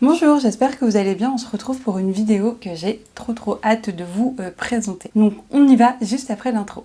Bonjour, j'espère que vous allez bien. On se retrouve pour une vidéo que j'ai trop hâte de vous présenter. Donc on y va juste après l'intro.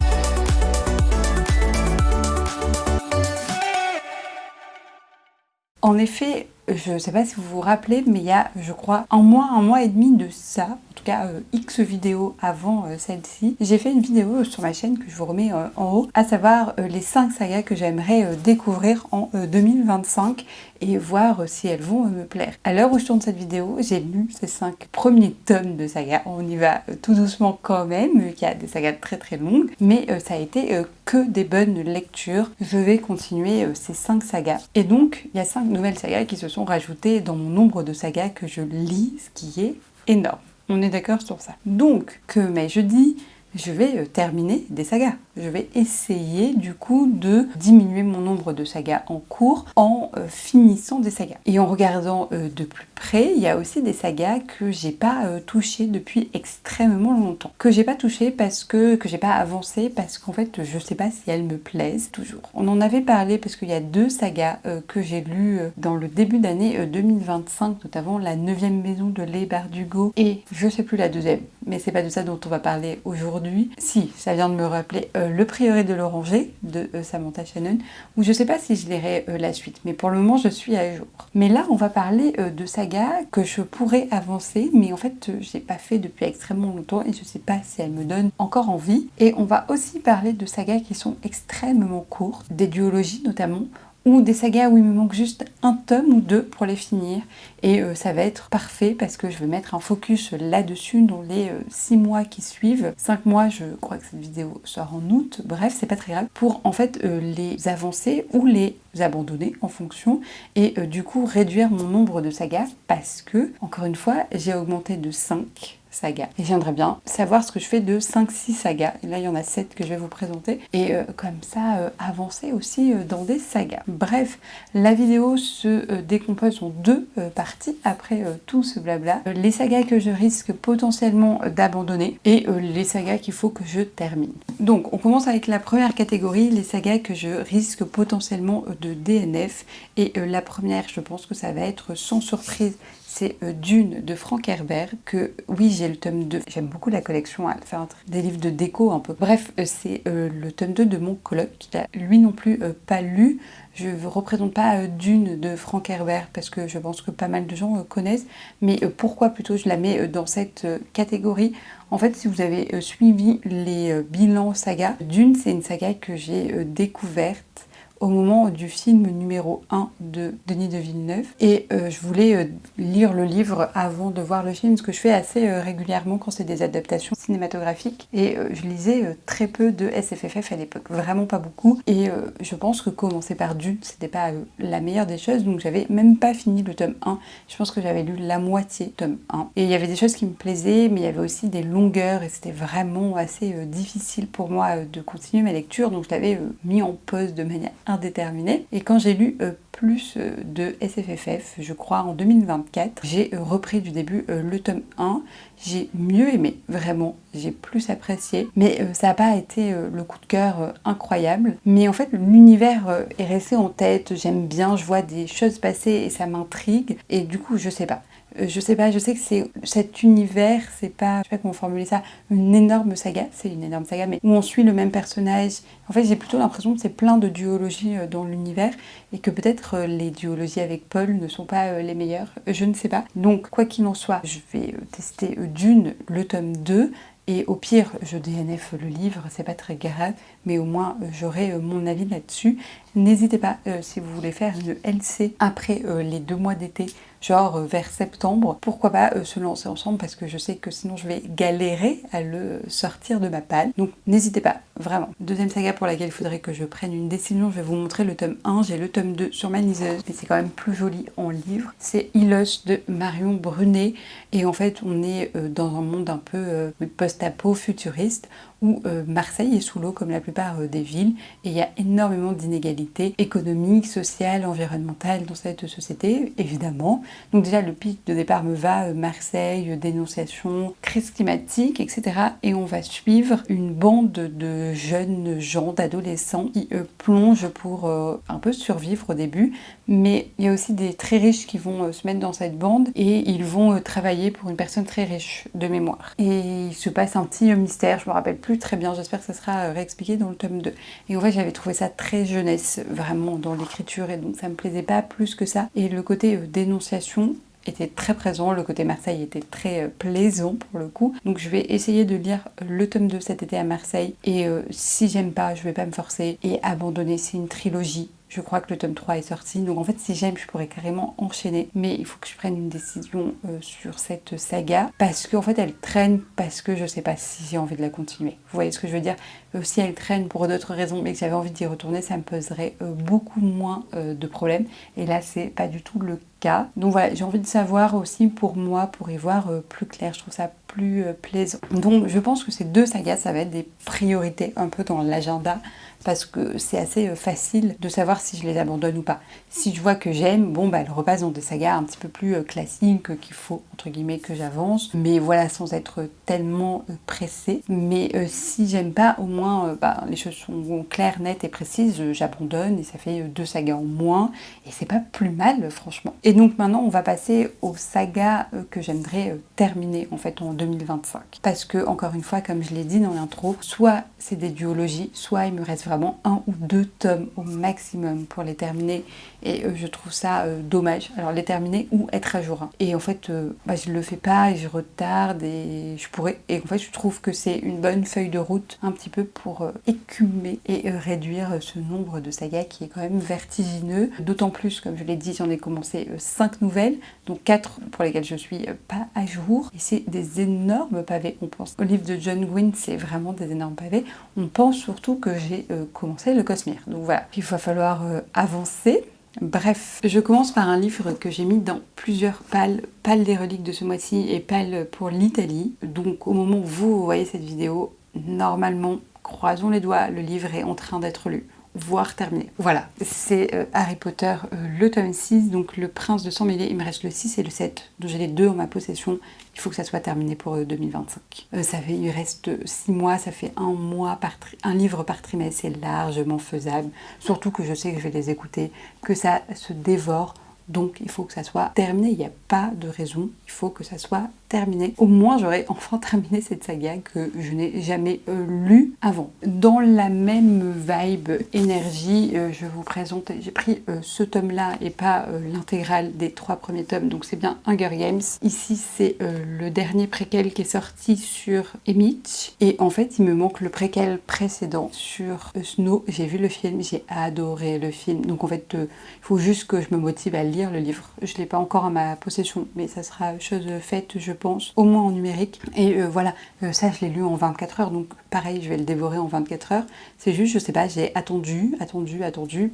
En effet, je ne sais pas si vous vous rappelez, mais il y a, je crois, un mois et demi de ça, en tout cas X vidéos avant celle-ci, j'ai fait une vidéo sur ma chaîne que je vous remets en haut, à savoir les 5 sagas que j'aimerais découvrir en 2025 et voir si elles vont me plaire. À l'heure où je tourne cette vidéo, j'ai lu ces 5 premiers tomes de sagas. On y va tout doucement quand même, vu qu'il y a des sagas très longues, mais ça a été que des bonnes lectures. Je vais continuer ces 5 sagas. Et donc, il y a 5 nouvelles sagas qui se sont rajoutées dans mon nombre de sagas que je lis, ce qui est énorme. On est d'accord sur ça. Donc, que m'ai-je dit ? Je vais terminer des sagas. Je vais essayer du coup de diminuer mon nombre de sagas en cours en finissant des sagas. Et en regardant de plus près, il y a aussi des sagas que j'ai pas touchées depuis extrêmement longtemps. Que j'ai pas touchées parce que j'ai pas avancé parce qu'en fait je sais pas si elles me plaisent toujours. On en avait parlé parce qu'il y a 2 sagas que j'ai lues dans le début d'année 2025, notamment la 9e maison de Leigh Bardugo et je sais plus la 2e, mais c'est pas de ça dont on va parler aujourd'hui. Si, ça vient de me rappeler Le Prieuré de l'Oranger de Samantha Shannon, où je sais pas si je lirai la suite, mais pour le moment je suis à jour. Mais là on va parler de sagas que je pourrais avancer, mais en fait j'ai pas fait depuis extrêmement longtemps et je sais pas si elles me donnent encore envie. Et on va aussi parler de sagas qui sont extrêmement courtes, des duologies notamment, ou des sagas où il me manque juste un tome ou 2 pour les finir et ça va être parfait parce que je vais mettre un focus là-dessus dans les 6 mois qui suivent. 5 mois, je crois que cette vidéo sort en août, bref, c'est pas très grave, pour en fait les avancer ou les abandonner en fonction et du coup réduire mon nombre de sagas parce que, encore une fois, j'ai augmenté de 5 sagas. Et j'aimerais bien savoir ce que je fais de 5-6 sagas. Et là, il y en a 7 que je vais vous présenter. Et comme ça, avancer aussi dans des sagas. Bref, la vidéo se décompose en 2 parties après tout ce blabla. Les sagas que je risque potentiellement d'abandonner et les sagas qu'il faut que je termine. Donc, on commence avec la première catégorie, les sagas que je risque potentiellement de DNF. Et la première, je pense que ça va être sans surprise, c'est Dune de Frank Herbert, que oui, j'ai le tome 2. J'aime beaucoup la collection, elle fait des livres de déco un peu. Bref, c'est le tome 2 de mon coloc, qui a lui non plus pas lu. Je ne représente pas Dune de Frank Herbert parce que je pense que pas mal de gens connaissent, mais pourquoi plutôt je la mets dans cette catégorie ? En fait, si vous avez suivi les bilans saga, Dune, c'est une saga que j'ai découverte au moment du film numéro 1 de Denis de Villeneuve. Et je voulais lire le livre avant de voir le film, ce que je fais assez régulièrement quand c'est des adaptations cinématographiques. Et je lisais très peu de SFFF à l'époque, vraiment pas beaucoup. Et je pense que commencer par Dune, c'était pas la meilleure des choses, donc j'avais même pas fini le tome 1. Je pense que j'avais lu la moitié tome 1. Et il y avait des choses qui me plaisaient, mais il y avait aussi des longueurs, et c'était vraiment assez difficile pour moi de continuer ma lecture, donc je l'avais mis en pause de manière indéterminée. Et quand j'ai lu plus de SFFF, je crois en 2024, j'ai repris du début le tome 1, j'ai mieux aimé, vraiment, j'ai plus apprécié, mais ça n'a pas été le coup de cœur incroyable, mais en fait l'univers est resté en tête, j'aime bien, je vois des choses passer et ça m'intrigue, et du coup je sais pas, je sais que c'est cet univers, c'est pas, je sais pas comment formuler ça, une énorme saga, c'est une énorme saga, mais où on suit le même personnage. En fait, j'ai plutôt l'impression que c'est plein de duologies dans l'univers et que peut-être les duologies avec Paul ne sont pas les meilleures, je ne sais pas. Donc, quoi qu'il en soit, je vais tester Dune, le tome 2. Et au pire, je DNF le livre, c'est pas très grave, mais au moins j'aurai mon avis là-dessus. N'hésitez pas, si vous voulez faire une LC après les 2 mois d'été, genre vers septembre, pourquoi pas se lancer ensemble, parce que je sais que sinon je vais galérer à le sortir de ma palle. Donc n'hésitez pas, vraiment. Deuxième saga pour laquelle il faudrait que je prenne une décision, je vais vous montrer le tome 1, j'ai le tome 2 sur ma liseuse, mais c'est quand même plus joli en livre. C'est Ilos de Marion Brunet, et en fait on est dans un monde un peu post-apo futuriste, où Marseille est sous l'eau comme la plupart des villes et il y a énormément d'inégalités économiques, sociales, environnementales dans cette société, évidemment. Donc déjà le pitch de départ me va, Marseille, dénonciation, crise climatique, etc. Et on va suivre une bande de jeunes gens, d'adolescents qui plongent pour un peu survivre au début, mais il y a aussi des très riches qui vont se mettre dans cette bande et ils vont travailler pour une personne très riche de mémoire. Et il se passe un petit mystère, je me rappelle plus très bien, j'espère que ça sera réexpliqué dans le tome 2. Et en fait j'avais trouvé ça très jeunesse, vraiment dans l'écriture, et donc ça me plaisait pas plus que ça. Et le côté dénonciation était très présent, le côté Marseille était très plaisant pour le coup. Donc je vais essayer de lire le tome 2 cet été à Marseille et si j'aime pas, je vais pas me forcer et abandonner, c'est une trilogie. Je crois que le tome 3 est sorti, donc en fait si j'aime je pourrais carrément enchaîner, mais il faut que je prenne une décision sur cette saga, parce qu'en fait elle traîne, parce que je sais pas si j'ai envie de la continuer. Vous voyez ce que je veux dire? Si elle traîne pour d'autres raisons, mais que j'avais envie d'y retourner, ça me poserait beaucoup moins de problèmes, et là c'est pas du tout le cas. Donc voilà, j'ai envie de savoir aussi pour moi, pour y voir plus clair, je trouve ça plus plaisant. Donc je pense que ces deux sagas, ça va être des priorités un peu dans l'agenda, parce que c'est assez facile de savoir si je les abandonne ou pas. Si je vois que j'aime, bon bah elles repassent dans des sagas un petit peu plus classiques, qu'il faut entre guillemets que j'avance, mais voilà, sans être tellement pressée. Mais si j'aime pas, au moins les choses sont claires, nettes et précises, j'abandonne et ça fait deux sagas en moins, et c'est pas plus mal franchement. Et donc maintenant on va passer aux sagas que j'aimerais terminer en fait en 2025. Parce que encore une fois, comme je l'ai dit dans l'intro, soit c'est des duologies, soit il me reste vraiment 1 ou 2 tomes au maximum pour les terminer, et je trouve ça dommage. Alors les terminer ou être à jour. Et en fait je le fais pas et je retarde et je pourrais. Et en fait je trouve que c'est une bonne feuille de route un petit peu pour écumer et réduire ce nombre de sagas qui est quand même vertigineux. D'autant plus, comme je l'ai dit, j'en ai commencé 5 nouvelles, donc 4 pour lesquelles je suis pas à jour. Et c'est des énormes pavés. On pense au livre de John Gwynne, c'est vraiment des énormes pavés. On pense surtout que j'ai commencé le Cosmere. Donc voilà, il va falloir avancer. Bref, je commence par un livre que j'ai mis dans plusieurs pales des reliques de ce mois-ci et pales pour l'Italie. Donc au moment où vous voyez cette vidéo, normalement, croisons les doigts, le livre est en train d'être lu, voire terminé. Voilà, c'est Harry Potter, le tome 6, donc le prince de sang mêlé. Il me reste le 6 et le 7, donc j'ai les deux en ma possession. Il faut que ça soit terminé pour 2025. Il reste 6 mois, ça fait un livre par trimestre, c'est largement faisable. Surtout que je sais que je vais les écouter, que ça se dévore. Donc il faut que ça soit terminé, il n'y a pas de raison, il faut que ça soit terminé. Au moins j'aurai enfin terminé cette saga que je n'ai jamais lue avant. Dans la même vibe, énergie, je vous présente, j'ai pris ce tome-là et pas l'intégrale des 3 premiers tomes, donc c'est bien Hunger Games. Ici c'est le dernier préquel qui est sorti sur Emmett, et en fait il me manque le préquel précédent sur Snow. J'ai vu le film, j'ai adoré le film, donc en fait il faut juste que je me motive à lire le livre. Je ne l'ai pas encore à ma possession, mais ça sera chose faite, je pense, au moins en numérique. Et voilà, ça je l'ai lu en 24 heures, donc pareil, je vais le dévorer en 24 heures. C'est juste, je sais pas, j'ai attendu,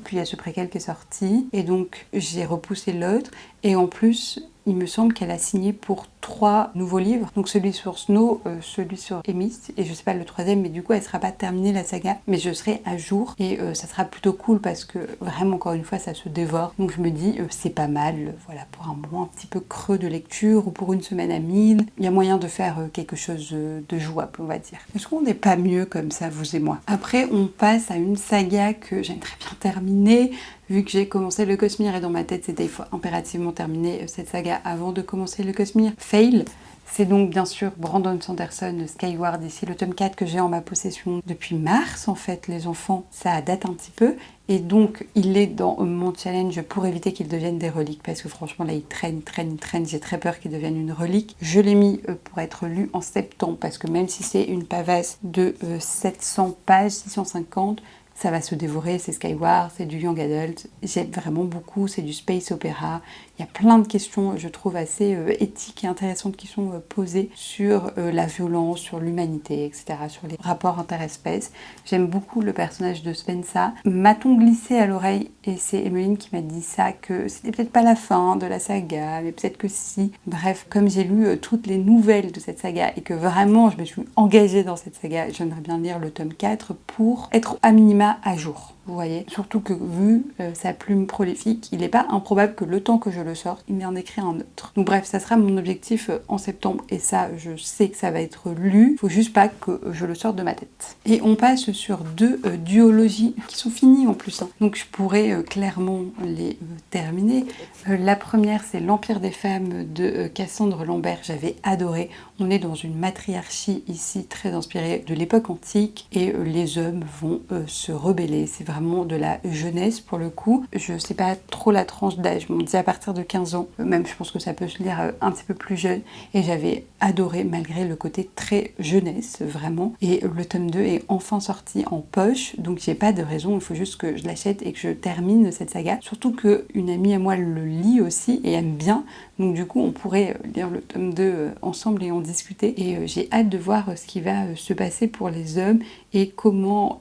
puis il y a ce préquel qui est sorti, et donc j'ai repoussé l'autre, et en plus, il me semble qu'elle a signé pour 3 nouveaux livres, donc celui sur Snow, celui sur Emmett, et je sais pas le 3e, mais du coup elle sera pas terminée la saga, mais je serai à jour, et ça sera plutôt cool parce que vraiment encore une fois ça se dévore, donc je me dis c'est pas mal, voilà, pour un moment un petit peu creux de lecture, ou pour une semaine à 1000, il y a moyen de faire quelque chose de jouable, on va dire. Est-ce qu'on n'est pas mieux comme ça, vous et moi? Après on passe à une saga que j'aimerais bien terminer, vu que j'ai commencé le Cosmere et dans ma tête c'était il faut impérativement terminer cette saga avant de commencer le Cosmere. Fail. C'est donc bien sûr Brandon Sanderson, Skyward, ici le tome 4 que j'ai en ma possession depuis mars en fait, les enfants, ça date un petit peu. Et donc il est dans mon challenge pour éviter qu'il devienne des reliques, parce que franchement là il traîne, j'ai très peur qu'il devienne une relique. Je l'ai mis pour être lu en septembre, parce que même si c'est une pavasse de 700 pages, 650, ça va se dévorer, c'est Skyward, c'est du Young Adult, j'aime vraiment beaucoup, c'est du space opéra, Il y a plein de questions, je trouve, assez éthiques et intéressantes qui sont posées sur la violence, sur l'humanité, etc., sur les rapports interespèces. J'aime beaucoup le personnage de Spensa. M'a-t-on glissé à l'oreille, et c'est Emeline qui m'a dit ça, que c'était peut-être pas la fin de la saga, mais peut-être que si. Bref, comme j'ai lu toutes les nouvelles de cette saga et que vraiment je me suis engagée dans cette saga, j'aimerais bien lire le tome 4 pour être à minima à jour. Vous voyez, surtout que vu sa plume prolifique, il n'est pas improbable que le temps que je le sorte, il en écrit un autre. Donc bref, ça sera mon objectif en septembre et ça, je sais que ça va être lu. Faut juste pas que je le sorte de ma tête. Et on passe sur 2 duologies qui sont finies en plus. Donc je pourrais clairement les terminer. La première, c'est L'Empire des femmes de Cassandre Lambert. J'avais adoré. On est dans une matriarchie ici très inspirée de l'époque antique et les hommes vont se rebeller. C'est vraiment de la jeunesse pour le coup. Je sais pas trop la tranche d'âge, mais on dit à partir de 15 ans. Même je pense que ça peut se lire un petit peu plus jeune. Et j'avais adoré malgré le côté très jeunesse, vraiment. Et le tome 2 est enfin sorti en poche, donc j'ai pas de raison, il faut juste que je l'achète et que je termine cette saga. Surtout qu'une amie à moi le lit aussi et aime bien. Donc du coup, on pourrait lire le tome 2 ensemble et en discuter. Et j'ai hâte de voir ce qui va se passer pour les hommes et comment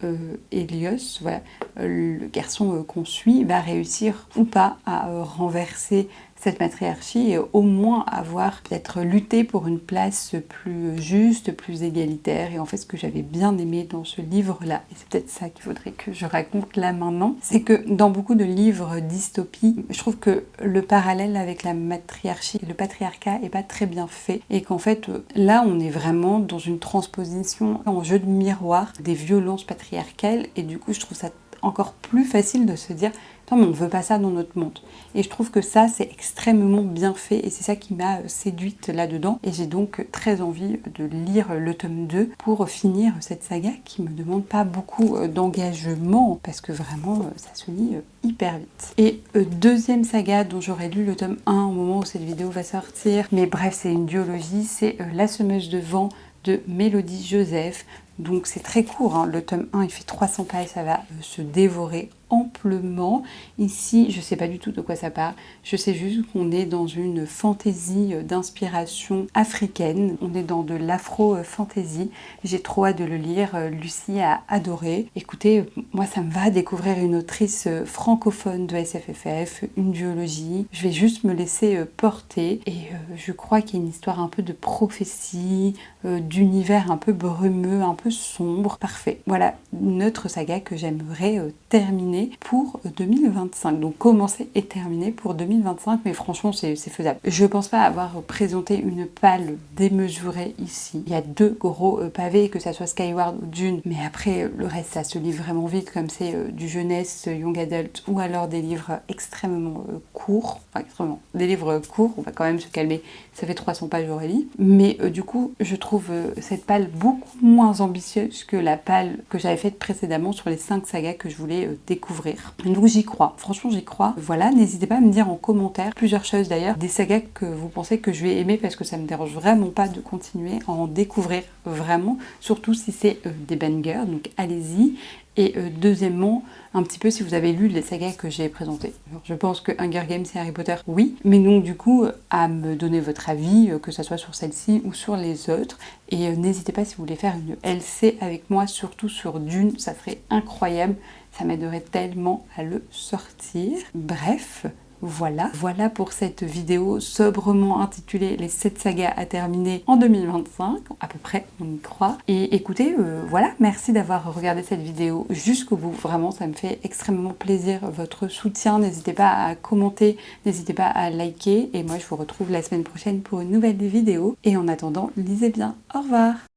Hélios, voilà, le garçon qu'on suit, va réussir ou pas à renverser cette matriarchie et au moins avoir peut-être lutté pour une place plus juste, plus égalitaire. Et en fait, ce que j'avais bien aimé dans ce livre-là, et c'est peut-être ça qu'il faudrait que je raconte là maintenant, c'est que dans beaucoup de livres dystopie, je trouve que le parallèle avec la matriarchie et le patriarcat est pas très bien fait et qu'en fait, là, on est vraiment dans une transposition en jeu de miroir des violences patriarcales et du coup, je trouve ça encore plus facile de se dire non mais on veut pas ça dans notre monde. Et je trouve que ça c'est extrêmement bien fait et c'est ça qui m'a séduite là-dedans et j'ai donc très envie de lire le tome 2 pour finir cette saga qui me demande pas beaucoup d'engagement parce que vraiment ça se lit hyper vite. Et deuxième saga dont j'aurais lu le tome 1 au moment où cette vidéo va sortir, mais bref c'est une duologie, c'est La Semeuse de Vent de Mélodie Joseph. Donc c'est très court, hein. Le tome 1 il fait 300 pages, ça va se dévorer amplement. Ici, je sais pas du tout de quoi ça parle. Je sais juste qu'on est dans une fantaisie d'inspiration africaine. On est dans de l'afro-fantasy. J'ai trop hâte de le lire. Lucie a adoré. Écoutez, moi ça me va découvrir une autrice francophone de SFFF, une duologie. Je vais juste me laisser porter et je crois qu'il y a une histoire un peu de prophétie, d'univers un peu brumeux, un peu sombre. Parfait. Voilà une autre saga que j'aimerais terminer pour 2025. Donc commencer et terminer pour 2025, mais franchement c'est faisable. Je pense pas avoir présenté une palle démesurée ici. Il y a 2 gros pavés, que ça soit Skyward ou Dune, mais après le reste ça se lit vraiment vite comme c'est du jeunesse, young adult ou alors des livres extrêmement courts. Enfin extrêmement. Des livres courts, on va quand même se calmer, ça fait 300 pages Aurélie. Mais du coup je trouve cette palle beaucoup moins ambitieuse que la palle que j'avais faite précédemment sur les 5 sagas que je voulais découvrir. Donc j'y crois, franchement j'y crois. Voilà, n'hésitez pas à me dire en commentaire plusieurs choses d'ailleurs, des sagas que vous pensez que je vais aimer parce que ça me dérange vraiment pas de continuer à en découvrir vraiment, surtout si c'est des bangers, donc allez-y. Et deuxièmement, un petit peu si vous avez lu les sagas que j'ai présentées. Alors, je pense que Hunger Games et Harry Potter, oui, mais donc du coup à me donner votre avis, que ce soit sur celle-ci ou sur les autres. Et n'hésitez pas si vous voulez faire une LC avec moi, surtout sur Dune, ça serait incroyable. Ça m'aiderait tellement à le sortir. Bref, voilà pour cette vidéo sobrement intitulée Les 7 sagas à terminer en 2025, à peu près, on y croit. Et écoutez, voilà, merci d'avoir regardé cette vidéo jusqu'au bout. Vraiment, ça me fait extrêmement plaisir votre soutien. N'hésitez pas à commenter, n'hésitez pas à liker. Et moi, je vous retrouve la semaine prochaine pour une nouvelle vidéo. Et en attendant, lisez bien. Au revoir!